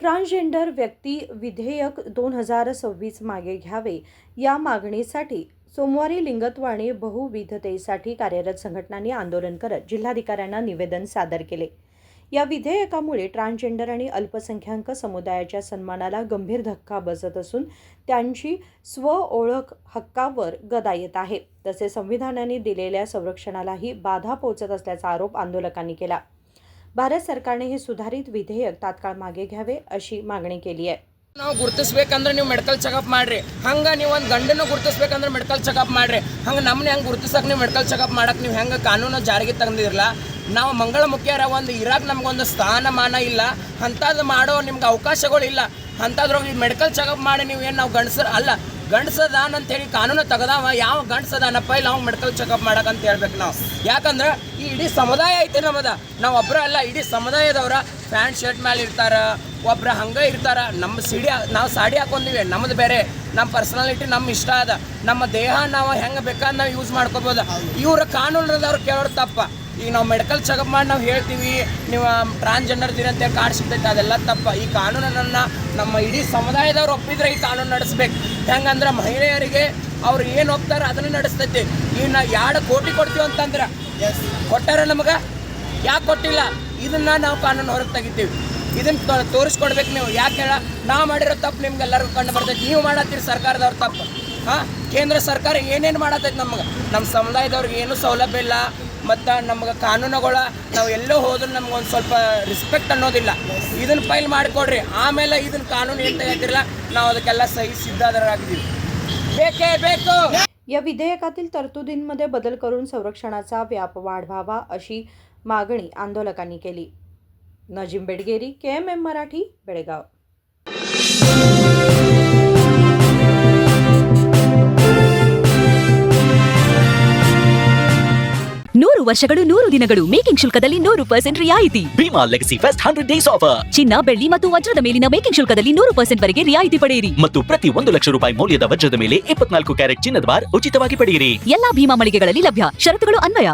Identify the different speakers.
Speaker 1: Transgender व्यक्ती विधेयक 2026 मागे घ्यावे या मागणीसाठी सोमवारी लिंगत्व आणि बहुविधतेसाठी कार्यरत संघटनांनी आंदोलन करत जिल्हाधिकाऱ्यांना निवेदन सादर केले। या विधेयकामुळे ट्रान्सजेंडर आणि अल्पसंख्याक समुदायाच्या सन्मानाला गंभीर धक्का बसत असून त्यांची स्वओळख हक्कावर गदा येत आहे। तसेच संविधानाने दिलेल्या संरक्षणालाही बाधा पोहोचत असल्याचा आरोप आंदोलकांनी केला। भारत सरकारने हे सुधारित विधेयक तात्काळ मागे घ्यावे अशी मागणी केली आहे।
Speaker 2: ನಾವು ಗುರುತಿಸಬೇಕಂದ್ರೆ ನೀವು ಮೆಡಿಕಲ್ ಚೆಕಪ್ ಮಾಡ್ರಿ, ಹಂಗ ನೀವು ಒಂದು ಗಂಡನ ಗುರುತಿಸಬೇಕಂದ್ರೆ ಮೆಡಿಕಲ್ ಚೆಕಪ್ ಮಾಡ್ರಿ, ಹಂಗ ನಮ್ಮನ್ನ ಹೆಂಗೆ ಗುರುತಿಸಕ್ಕೆ ನೀವು ಮೆಡಿಕಲ್ ಚೆಕಪ್ ಮಾಡಕ್ಕೆ ನೀವು ಹೆಂಗೆ ಕಾನೂನು ಜಾರಿಗೆ ತಂದಿರಲ್ಲ। ನಾವು ಮಂಗಳ ಮುಖ್ಯರ ಒಂದು ಇರಾಕ್ ನಮಗೊಂದು ಸ್ಥಾನಮಾನ ಇಲ್ಲ, ಅಂಥದ್ದು ಮಾಡೋ ನಿಮ್ಗೆ ಅವಕಾಶಗಳಿಲ್ಲ। ಅಂಥದ್ರೊಳಗೆ ಮೆಡಿಕಲ್ ಚೆಕಪ್ ಮಾಡಿ ನೀವು ಏನು ನಾವು ಗಂಡಸರು ಅಲ್ಲ, ಗಂಡಸದಾನ ಅಂತೇಳಿ ಕಾನೂನು ತೆಗೆದಾವ, ಯಾವ ಗಂಡಸದಾನಪ್ಪ ಇಲ್ಲ ಅವ್ನು ಮೆಡಿಕಲ್ ಚೆಕಪ್ ಮಾಡಕ್ಕಂತ ಹೇಳ್ಬೇಕು ನಾವು। ಯಾಕಂದ್ರೆ ಈ ಇಡೀ ಸಮುದಾಯ ಐತೆ ನಮ್ಮದ, ನಾವು ಒಬ್ಬರ ಅಲ್ಲ, ಇಡೀ ಸಮುದಾಯದವ್ರ ಪ್ಯಾಂಟ್ ಶರ್ಟ್ ಮೇಲೆ ಇರ್ತಾರೆ, ಒಬ್ರು ಹಂಗೆ ಇರ್ತಾರೆ। ನಮ್ಮ ನಾವು ಸಾಡಿ ಹಾಕೊಂಡಿವಿ, ನಮ್ಮದು ಬೇರೆ, ನಮ್ಮ ಪರ್ಸನಾಲಿಟಿ ನಮ್ಮ ಇಷ್ಟ ಅದ, ನಮ್ಮ ದೇಹ ನಾವು ಹೆಂಗೆ ಬೇಕಾದ್ರೆ ನಾವು ಯೂಸ್ ಮಾಡ್ಕೋಬೋದು। ಇವ್ರ ಕಾನೂನದವ್ರು ಕೇಳೋರು ತಪ್ಪ। ಈಗ ನಾವು ಮೆಡಿಕಲ್ ಚೆಕಪ್ ಮಾಡಿ ನಾವು ಹೇಳ್ತೀವಿ ನೀವು ಟ್ರಾನ್ಸ್ಜೆಂಡರ್ ದಿನ ಅಂತೇಳಿ ಕಾರ್ಡ್ ಸಿಗ್ತೈತೆ, ಅದೆಲ್ಲ ತಪ್ಪ। ಈ ಕಾನೂನನ್ನು ನಮ್ಮ ಇಡೀ ಸಮುದಾಯದವ್ರು ಒಪ್ಪಿದ್ರೆ ಈ ಕಾನೂನು ನಡೆಸ್ಬೇಕು। ಹೆಂಗಂದ್ರೆ ಮಹಿಳೆಯರಿಗೆ ಅವ್ರು ಏನು ಒಪ್ತಾರೆ ಅದನ್ನು ನಡೆಸ್ತೈತಿ। ಈಗ ನಾವು 2 ಕೋಟಿ ಕೊಡ್ತೀವಿ ಅಂತಂದ್ರೆ ಕೊಟ್ಟಾರ ನಮಗೆ, ಯಾಕೆ ಕೊಟ್ಟಿಲ್ಲ? ಇದನ್ನು ನಾವು ಕಾನೂನು ಹೊರಗೆ ತೆಗಿತೀವಿ, ಇದನ್ನು ತೋರಿಸ್ಕೊಡ್ಬೇಕು ನೀವು। ಯಾಕೆ ಹೇಳ, ನಾವು ಮಾಡಿರೋ ತಪ್ಪು ನಿಮ್ಗೆಲ್ಲರಿಗೂ ಕಂಡು ಬರ್ತೈತಿ, ನೀವು ಮಾಡತ್ತೀರಿ ಸರ್ಕಾರದವ್ರ ತಪ್ಪು। ಕೇಂದ್ರ ಸರ್ಕಾರ ಏನೇನು ಮಾಡತ್ತೈತಿ ನಮ್ಗೆ, ನಮ್ಮ ಸಮುದಾಯದವ್ರಿಗೆ ಏನೂ ಸೌಲಭ್ಯ ಇಲ್ಲ, ಮತ್ತು ನಮ್ಗೆ ಕಾನೂನುಗಳ ನಾವು ಎಲ್ಲೋ ಹೋದ್ರೂ ನಮ್ಗೊಂದು ಸ್ವಲ್ಪ ರಿಸ್ಪೆಕ್ಟ್ ಅನ್ನೋದಿಲ್ಲ। ಇದನ್ನು ಫೈಲ್ ಮಾಡಿಕೊಡ್ರಿ, ಆಮೇಲೆ ಇದನ್ನು कानून ಏನು ತೆಗೆದಿರಲ್ಲ ನಾವು ಅದಕ್ಕೆಲ್ಲ सही सिद्धರಾಗಿದ್ದೀವಿ। ಬೇಕೇ ಬೇಕು।
Speaker 1: या विधेयकातील तरतुदींमध्ये बदल करून संरक्षणाचा व्याप वाढवावा अशी मागणी आंदोलकांनी केली। नजीम बेडगेरी, KMM मराठी, बेळगाव।
Speaker 3: 100 ವರ್ಷಗಳು 100 ದಿನಗಳು ಮೇಕಿಂಗ್ ಶುಲ್ಕದಲ್ಲಿ 100% ರಿಯಾಯಿತಿ।
Speaker 4: Bhima legacy fest 100 days offer.
Speaker 3: ಚಿನ್ನ, ಬೆಳ್ಳಿ ಮತ್ತು ವಜ್ರದ ಮೇಲಿನ ಮೇಕಿಂಗ್ ಶುಲ್ಕದಲ್ಲಿ 100% ವರೆಗೆ ರಿಯಾಯಿತಿ ಪಡೆಯಿರಿ
Speaker 4: ಮತ್ತು ಪ್ರತಿ 1 ಲಕ್ಷ ರೂಪಾಯಿ ಮೌಲ್ಯದ ವಜ್ರದ ಮೇಲೆ 24 ಕ್ಯಾರೆಟ್ ಚಿನ್ನದ ಬಾರ್ ಉಚಿತವಾಗಿ ಪಡೆಯಿರಿ।
Speaker 3: ಎಲ್ಲಾ ಭೀಮಾ ಮಳಿಗೆಗಳಲ್ಲಿ ಲಭ್ಯ, ಷರತ್ತುಗಳು ಅನ್ವಯ।